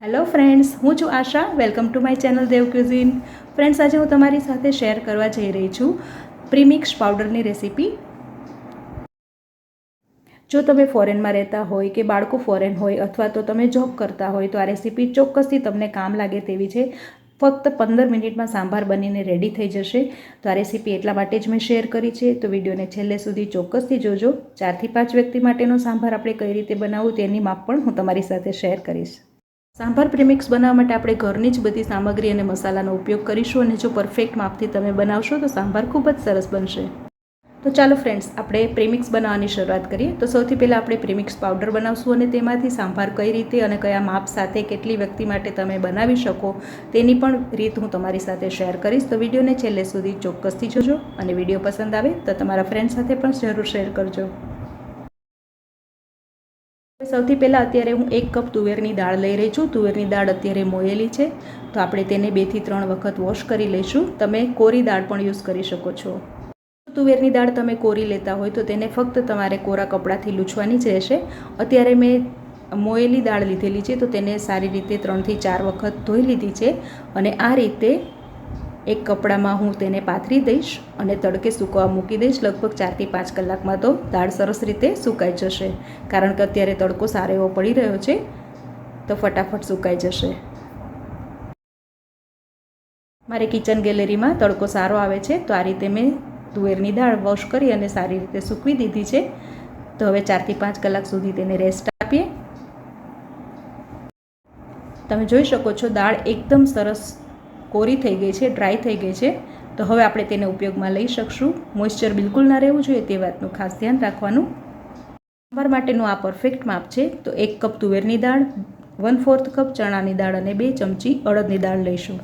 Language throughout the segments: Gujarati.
હેલો ફ્રેન્ડ્સ, હું છું Asha. Welcome to my channel Dev cuisine. Friends, આજે હું તમારી સાથે શેર કરવા જઈ રહી છું પ્રીમિક્સ પાવડરની રેસીપી. જો તમે ફોરેનમાં રહેતા હોય કે બાળકો ફોરેન હોય અથવા તો તમે જોબ કરતા હોય તો આ રેસીપી ચોક્કસથી તમને કામ લાગે તેવી છે. ફક્ત 15 મિનિટમાં સાંભાર બનીને રેડી થઈ જશે. તો આ રેસીપી એટલા માટે જ મેં શેર કરી છે, તો વિડીયોને છેલ્લે સુધી ચોક્કસથી જોજો. 4 થી 5 વ્યક્તિ માટેનો સાંભાર આપણે કઈ રીતે બનાવવું તેની માપ પણ હું તમારી સાથે શેર કરીશ. સાંભાર પ્રીમિક્સ બનાવવા માટે આપણે ઘરની જ બધી સામગ્રી અને મસાલાનો ઉપયોગ કરીશું અને જો પરફેક્ટ માપથી તમે બનાવશો તો સાંભાર ખૂબ જ સરસ બનશે. તો ચાલો ફ્રેન્ડ્સ, આપણે પ્રીમિક્સ બનાવવાની શરૂઆત કરીએ. તો સૌથી પહેલાં આપણે પ્રીમિક્સ પાવડર બનાવશું અને તેમાંથી સાંભાર કઈ રીતે અને કયા માપ સાથે કેટલી વ્યક્તિ માટે તમે બનાવી શકો તેની પણ રીત હું તમારી સાથે શેર કરીશ. તો વિડીયોને છેલ્લે સુધી ચોક્કસથી જોજો અને વિડીયો પસંદ આવે તો તમારા ફ્રેન્ડ સાથે પણ જરૂર શેર કરજો. સૌથી પહેલાં અત્યારે હું 1 કપ તુવેરની દાળ લઈ રહી છું. તુવેરની દાળ અત્યારે મોયેલી છે, તો આપણે તેને 2 થી 3 વખત વોશ કરી લઈશું. તમે કોરી દાળ પણ યુઝ કરી શકો છો. તુવેરની દાળ તમે કોરી લેતા હોય તો તેને ફક્ત તમારે કોરા કપડાથી લૂછવાની જ રહેશે. અત્યારે મેં મોયેલી દાળ લીધેલી છે, તો તેને સારી રીતે 3 થી 4 વખત ધોઈ લીધી છે અને આ રીતે એક કપડામાં હું તેને પાથરી દઈશ અને તડકે સૂકવવા મૂકી દઈશ. લગભગ 4 થી 5 કલાકમાં તો દાળ સરસ રીતે સુકાઈ જશે, કારણ કે અત્યારે તડકો સારો એવો પડી રહ્યો છે, તો ફટાફટ સુકાઈ જશે. મારી કિચન ગેલેરીમાં તડકો સારો આવે છે, તો આ રીતે મેં તુવેરની દાળ વોશ કરી અને સારી રીતે સૂકવી દીધી છે. તો હવે 4 થી 5 કલાક સુધી તેને રેસ્ટ આપીએ. તમે જોઈ શકો છો દાળ એકદમ સરસ કોરી થઈ ગઈ છે, ડ્રાય થઈ ગઈ છે. તો હવે આપણે તેને ઉપયોગમાં લઈ શકશું. મોઇશ્ચર બિલકુલ ના રહેવું જોઈએ તે વાતનું ખાસ ધ્યાન રાખવાનું. સાંભાર માટેનું આ પરફેક્ટ માપ છે. તો 1 કપ તુવેરની દાળ, 1/4 કપ ચણાની દાળ અને 2 ચમચી અડદની દાળ લઈશું.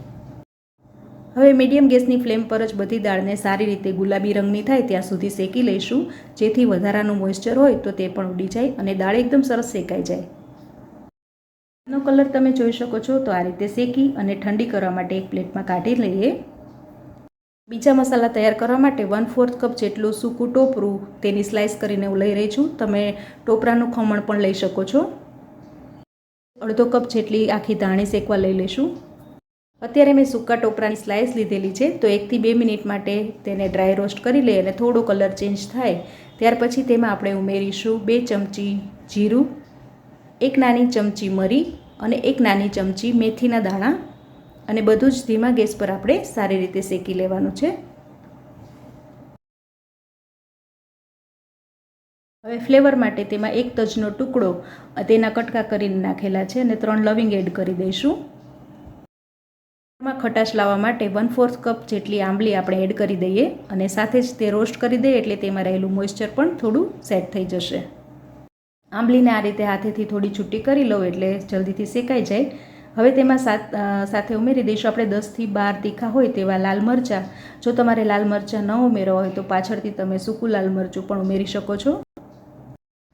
હવે મીડિયમ ગેસની ફ્લેમ પર જ બધી દાળને સારી રીતે ગુલાબી રંગની થાય ત્યાં સુધી શેકી લઈશું, જેથી વધારાનું મોઇશ્ચર હોય તો તે પણ ઉડી જાય અને દાળ એકદમ સરસ શેકાઈ જાય. નો કલર તમે જોઈ શકો છો. તો આ રીતે શેકી અને ઠંડી કરવા માટે એક પ્લેટમાં કાઢી લઈએ. બીજા મસાલા તૈયાર કરવા માટે 1/4 કપ જેટલું સૂકું ટોપરું તેની સ્લાઇસ કરીને હું લઈ રહી છું. તમે ટોપરાનું ખમણ પણ લઈ શકો છો. અડધો કપ જેટલી આખી ધાણી શેકવા લઈ લઈશું. અત્યારે મેં સૂકા ટોપરાની સ્લાઇસ લીધેલી છે, તો 1 થી 2 મિનિટ માટે તેને ડ્રાય રોસ્ટ કરી લઈએ અને થોડો કલર ચેન્જ થાય ત્યાર પછી તેમાં આપણે ઉમેરીશું 2 ચમચી જીરું, 1 નાની ચમચી મરી અને 1 નાની ચમચી મેથીના દાણા અને બધું જ ધીમા ગેસ પર આપણે સારી રીતે શેકી લેવાનું છે. હવે ફ્લેવર માટે તેમાં 1 તજનો ટુકડો તેના કટકા કરીને નાખેલા છે અને 3 લવિંગ એડ કરી દઈશું. એમાં ખટાશ લાવવા માટે 1/4 કપ જેટલી આંબલી આપણે એડ કરી દઈએ અને સાથે જ તે રોસ્ટ કરી દઈએ એટલે તેમાં રહેલું મોઇશ્ચર પણ થોડું સેટ થઈ જશે. આંબલીને આ રીતે હાથેથી થોડી છૂટી કરી લઉં એટલે જલ્દીથી શેકાઈ જાય. હવે તેમાં સાથે ઉમેરી દઈશું આપણે 10 થી 12 તીખા હોય તેવા લાલ મરચાં. જો તમારે લાલ મરચાં ન ઉમેરવા હોય તો પાછળથી તમે સૂકું લાલ મરચું પણ ઉમેરી શકો છો.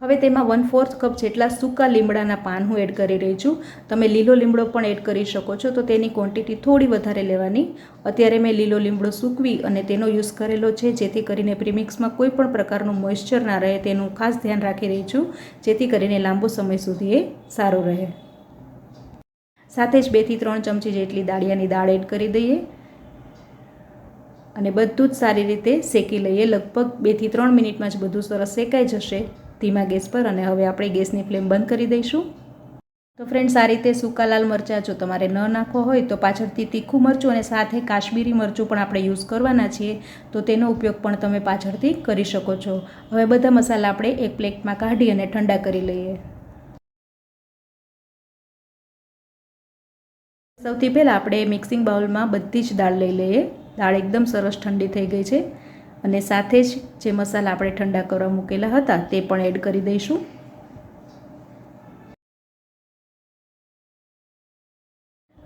હવે તેમાં 1/4 કપ જેટલા સૂકા લીમડાના પાન હું એડ કરી રહી છું. તમે લીલો લીમડો પણ એડ કરી શકો છો, તો તેની ક્વોન્ટિટી થોડી વધારે લેવાની. અત્યારે મેં લીલો લીમડો સૂકવી અને તેનો યુઝ કરેલો છે, જેથી કરીને પ્રીમિક્સમાં કોઈ પણ પ્રકારનું મોઇશ્ચર ના રહે તેનું ખાસ ધ્યાન રાખી રહી છું, જેથી કરીને લાંબો સમય સુધી એ સારું રહે. સાથે જ 2 થી 3 ચમચી જેટલી દાળિયાની દાળ એડ કરી દઈએ અને બધું જ સારી રીતે શેકી લઈએ. લગભગ 2 થી 3 મિનિટમાં જ બધું સરસ શેકાઈ જશે ધીમા ગેસ પર. અને હવે આપણે ગેસની ફ્લેમ બંધ કરી દઈશું. તો ફ્રેન્ડ્સ, આ રીતે સૂકા લાલ મરચાં જો તમારે ન નાખવા હોય તો પાછળથી તીખું મરચું અને સાથે કાશ્મીરી મરચું પણ આપણે યુઝ કરવાના છીએ, તો તેનો ઉપયોગ પણ તમે પાછળથી કરી શકો છો. હવે બધા મસાલા આપણે એક પ્લેટમાં કાઢી અને ઠંડા કરી લઈએ. સૌથી પહેલાં આપણે મિક્સિંગ બાઉલમાં બધી જ દાળ લઈ લઈએ. દાળ એકદમ સરસ ઠંડી થઈ ગઈ છે અને સાથે જ જે મસાલા આપણે ઠંડા કરવા મૂકેલા હતા તે પણ એડ કરી દઈશું.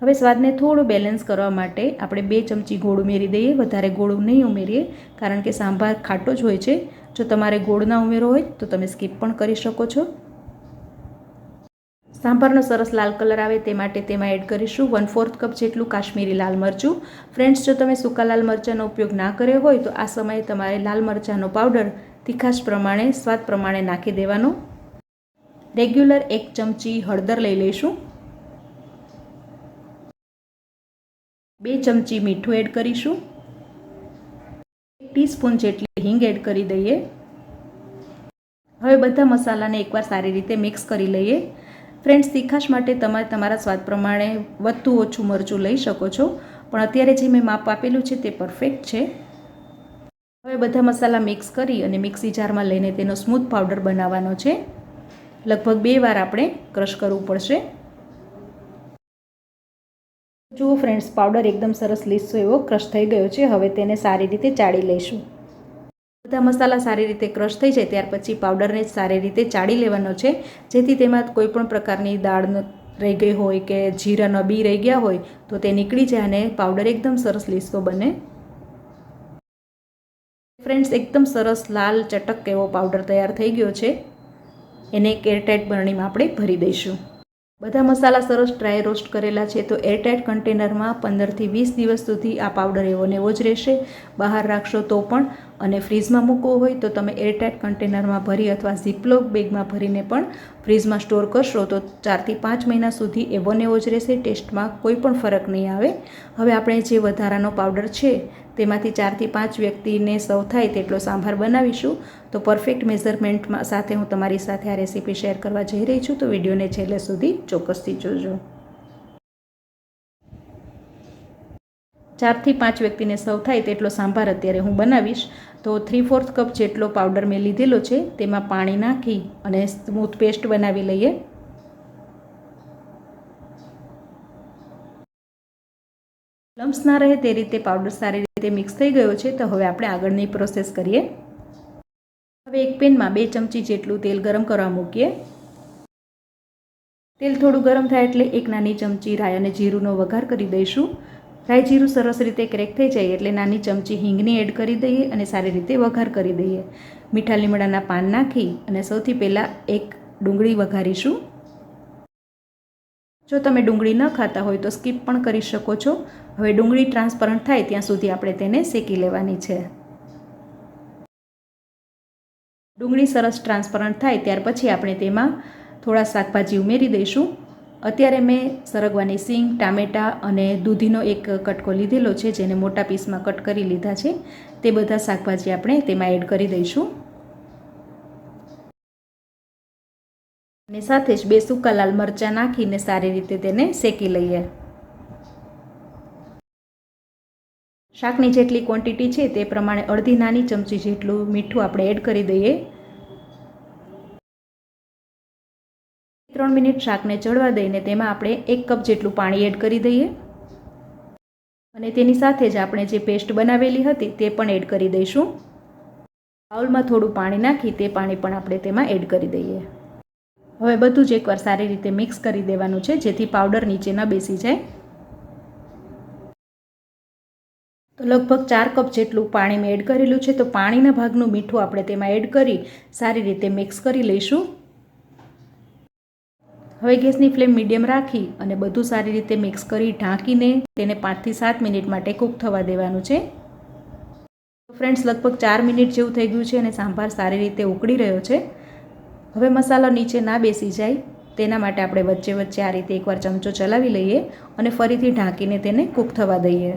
હવે સ્વાદને થોડું બેલેન્સ કરવા માટે આપણે 2 ચમચી ગોળ ઉમેરી દઈએ. વધારે ગોળ નહીં ઉમેરીએ, કારણ કે સાંભાર ખાટો જ હોય છે. જો તમારે ગોળ ના ઉમેરવો હોય તો તમે સ્કીપ પણ કરી શકો છો. સાંભારનો સરસ લાલ કલર આવે તે માટે તેમાં એડ કરીશું 1/4 કપ જેટલું કાશ્મીરી લાલ મરચું. ફ્રેન્ડ્સ, જો તમે સૂકા લાલ મરચાંનો ઉપયોગ ના કર્યો હોય તો આ સમયે તમારે લાલ મરચાંનો પાવડર તીખાશ પ્રમાણે, સ્વાદ પ્રમાણે નાખી દેવાનો. રેગ્યુલર 1 ચમચી હળદર લઈ લઈશું. 2 ચમચી મીઠું એડ કરીશું, 1 ટીસ્પૂન જેટલી હિંગ એડ કરી દઈએ। હવે બધા મસાલાને એકવાર સારી રીતે મિક્સ કરી લઈએ। ફ્રેન્ડ્સ, તીખાશ માટે તમે તમારા સ્વાદ પ્રમાણે વધુ ઓછું મરચું લઈ શકો છો, પણ અત્યારે જે મેં માપ આપેલું છે તે પરફેક્ટ છે। હવે બધા મસાલા મિક્સ કરી અને મિક્સી જારમાં લઈને તેનો સ્મૂથ પાવડર બનાવવાનો છે। લગભગ 2 વાર આપણે ક્રશ કરવું પડશે। જુઓ ફ્રેન્ડ્સ, પાવડર એકદમ સરસ લીસો એવો ક્રશ થઈ ગયો છે। હવે તેને સારી રીતે ચાળી લઈશું। બધા મસાલા સારી રીતે ક્રશ થઈ જાય ત્યાર પછી પાવડરને સારી રીતે ચાળી લેવાનો છે, જેથી તેમાં કોઈ પણ પ્રકારની દાળ રહી ગઈ હોય કે જીરાના બી રહી ગયા હોય તો તે નીકળી જાય અને પાવડર એકદમ સરસ લીસો બને। ફ્રેન્ડ્સ, એકદમ સરસ લાલ ચટક એવો પાવડર તૈયાર થઈ ગયો છે। એને એક એરટાઇટ બરણીમાં આપણે ભરી દઈશું। બધા મસાલા સરસ ડ્રાય રોસ્ટ કરેલા છે તો એરટાઇટ કન્ટેનરમાં 15થી 20 દિવસ સુધી આ પાવડર એવો ને એવો જ રહેશે। બહાર રાખશો તો પણ, અને ફ્રીઝમાં મૂકવો હોય તો તમે એરટાઇટ કન્ટેનરમાં ભરી અથવા ઝીપલોક બેગમાં ભરીને પણ ફ્રીઝમાં સ્ટોર કરશો તો 4થી 5 મહિના સુધી એવો ને એવો જ રહેશે। ટેસ્ટમાં કોઈ પણ ફરક નહીં આવે। હવે આપણે જે વધારાનો પાવડર છે તેમાંથી 4થી 5 વ્યક્તિને સર્વ થાય તેટલો સાંભાર બનાવીશું। તો પરફેક્ટ મેઝરમેન્ટમાં સાથે હું તમારી સાથે આ રેસીપી શેર કરવા જઈ રહી છું, તો વિડીયોને છેલ્લે સુધી ચોક્કસથી જોજો। 4થી 5 વ્યક્તિને સર્વ થાય તેટલો સાંભાર અત્યારે હું બનાવીશ। તો 3/4 કપ જેટલો પાવડર મેં લીધેલો છે, તેમાં પાણી નાખી અને સ્મૂથ પેસ્ટ બનાવી લઈએ। લમ્સ ના રહે તે રીતે પાવડર સારી રીતે મિક્સ થઈ ગયો છે। તો હવે આપણે આગળની પ્રોસેસ કરીએ। હવે એક પેનમાં 2 ચમચી જેટલું તેલ ગરમ કરવા મૂકીએ। તેલ થોડું ગરમ થાય એટલે 1 નાની ચમચી રાઈ અને જીરુંનો વઘાર કરી દઈશું। રાઈ જીરું સરસ રીતે ક્રેક થઈ જાય એટલે નાની ચમચી હિંગની એડ કરી દઈએ અને સારી રીતે વઘાર કરી દઈએ। મીઠા લીમડાના પાન નાખી અને સૌથી પહેલાં એક ડુંગળી વઘારીશું। જો તમે ડુંગળી ન ખાતા હોય તો સ્કીપ પણ કરી શકો છો। હવે ડુંગળી ટ્રાન્સપરન્ટ થાય ત્યાં સુધી આપણે તેને શેકી લેવાની છે। ડુંગળી સરસ ટ્રાન્સપરન્ટ થાય ત્યાર પછી આપણે તેમાં થોડા શાકભાજી ઉમેરી દઈશું। અત્યારે મેં સરગવાની સિંગ, ટામેટાં અને દૂધીનો એક કટકો લીધેલો છે, જેને મોટા પીસમાં કટ કરી લીધા છે। તે બધા શાકભાજી આપણે તેમાં એડ કરી દઈશું અને સાથે જ 2 સૂકા લાલ મરચાં નાખીને સારી રીતે તેને શેકી લઈએ। શાકની જેટલી ક્વોન્ટિટી છે તે પ્રમાણે અડધી નાની ચમચી જેટલું મીઠું આપણે એડ કરી દઈએ। 3 મિનિટ શાકને ચડવા દઈને તેમાં આપણે 1 કપ જેટલું પાણી એડ કરી દઈએ અને તેની સાથે જ આપણે જે પેસ્ટ બનાવેલી હતી તે પણ એડ કરી દઈશું। બાઉલમાં થોડું પાણી નાખી તે પાણી પણ આપણે તેમાં એડ કરી દઈએ। હવે બધું જ એકવાર સારી રીતે મિક્સ કરી દેવાનું છે, જેથી પાવડર નીચે ન બેસી જાય। તો લગભગ 4 કપ જેટલું પાણી મેં એડ કરેલું છે, તો પાણીના ભાગનું મીઠું આપણે તેમાં એડ કરી સારી રીતે મિક્સ કરી લઈશું। હવે ગેસની ફ્લેમ મીડિયમ રાખી અને બધું સારી રીતે મિક્સ કરી ઢાંકીને તેને 5થી 7 મિનિટ માટે કૂક થવા દેવાનું છે। ફ્રેન્ડ્સ, લગભગ 4 મિનિટ જેવું થઈ ગયું છે અને સાંભાર સારી રીતે ઉકળી રહ્યો છે। હવે મસાલો નીચે ના બેસી જાય તેના માટે આપણે વચ્ચે વચ્ચે આ રીતે એકવાર ચમચો ચલાવી લઈએ અને ફરીથી ઢાંકીને તેને કૂક થવા દઈએ।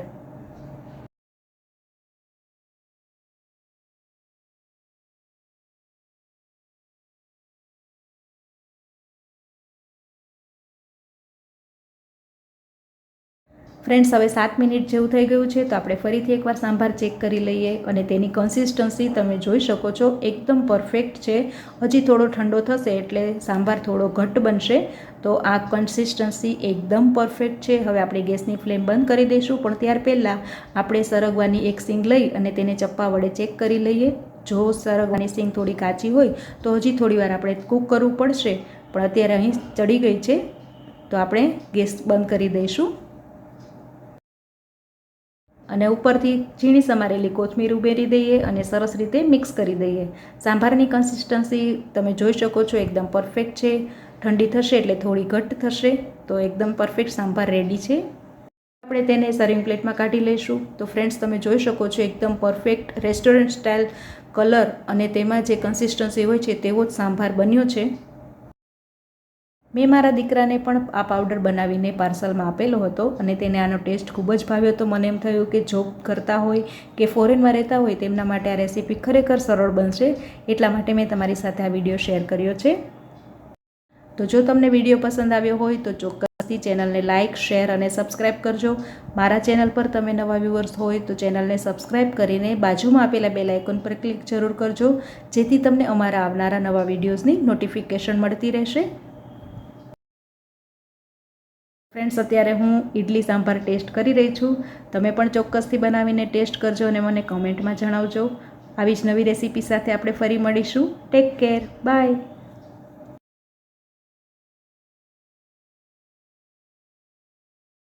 ફ્રેન્ડ્સ, હવે 7 મિનિટ જેવું થઈ ગયું છે, તો આપણે ફરીથી એકવાર સાંભાર ચેક કરી લઈએ અને તેની કન્સિસ્ટન્સી તમે જોઈ શકો છો, એકદમ પરફેક્ટ છે। હજી થોડો ઠંડો થશે એટલે સાંભાર થોડો ઘટ્ટ બનશે। તો આ કન્સિસ્ટન્સી એકદમ પરફેક્ટ છે। હવે આપણે ગેસની ફ્લેમ બંધ કરી દઈશું, પણ ત્યાર પહેલાં આપણે સરગવાની એક સિંગ લઈ અને તેને ચપ્પા વડે ચેક કરી લઈએ। જો સરગવાની સિંગ થોડી કાચી હોય તો હજી થોડીવાર આપણે કૂક કરવું પડશે, પણ અત્યારે અહીં ચડી ગઈ છે, તો આપણે ગેસ બંધ કરી દઈશું અને ઉપરથી ઝીણી સમારેલી કોથમીર ઉમેરી દઈએ અને સરસ રીતે મિક્સ કરી દઈએ। સાંભારની કન્સિસ્ટન્સી તમે જોઈ શકો છો, એકદમ પરફેક્ટ છે। ઠંડી થશે એટલે થોડી ઘટ્ટ થશે, તો એકદમ પરફેક્ટ સાંભાર રેડી છે। આપણે તેને સર્વિંગ પ્લેટમાં કાઢી લઈશું। તો ફ્રેન્ડ્સ, તમે જોઈ શકો છો, એકદમ પરફેક્ટ રેસ્ટોરન્ટ સ્ટાઇલ કલર અને તેમાં જે કન્સિસ્ટન્સી હોય છે તેવો જ સાંભાર બન્યો છે। મેં મારા દીકરાને પણ આ પાવડર બનાવીને પાર્સલમાં આપેલો હતો અને તેને આનો ટેસ્ટ ખૂબ જ ભાવ્યો હતો. મને એમ થયું કે જોબ કરતા હોય કે ફોરેનમાં રહેતા હોય તેમના માટે આ રેસીપી ખરેખર સરળ બનશે, એટલા માટે મેં તમારી સાથે આ વિડીયો શેર કર્યો છે. તો જો તમને વિડીયો પસંદ આવ્યો હોય તો ચોક્કસથી ચેનલને લાઇક, શેર અને સબસ્ક્રાઈબ કરજો. મારા ચેનલ પર તમે નવા વ્યુઅર્સ હોય તો ચેનલને સબસ્ક્રાઈબ કરીને બાજુમાં આપેલા બેલ આઇકોન પર ક્લિક જરૂર કરજો, જેથી તમને અમારા આવનારા નવા વિડીયોઝની નોટિફિકેશન મળતી રહેશે. ફ્રેન્ડ્સ, અત્યારે હું ઇડલી સાંભાર ટેસ્ટ કરી રહી છું. તમે પણ ચોક્કસથી બનાવીને ટેસ્ટ કરજો અને મને કમેન્ટમાં જણાવજો. આવી જ નવી રેસીપી સાથે આપણે ફરી મળીશું. Take care, by.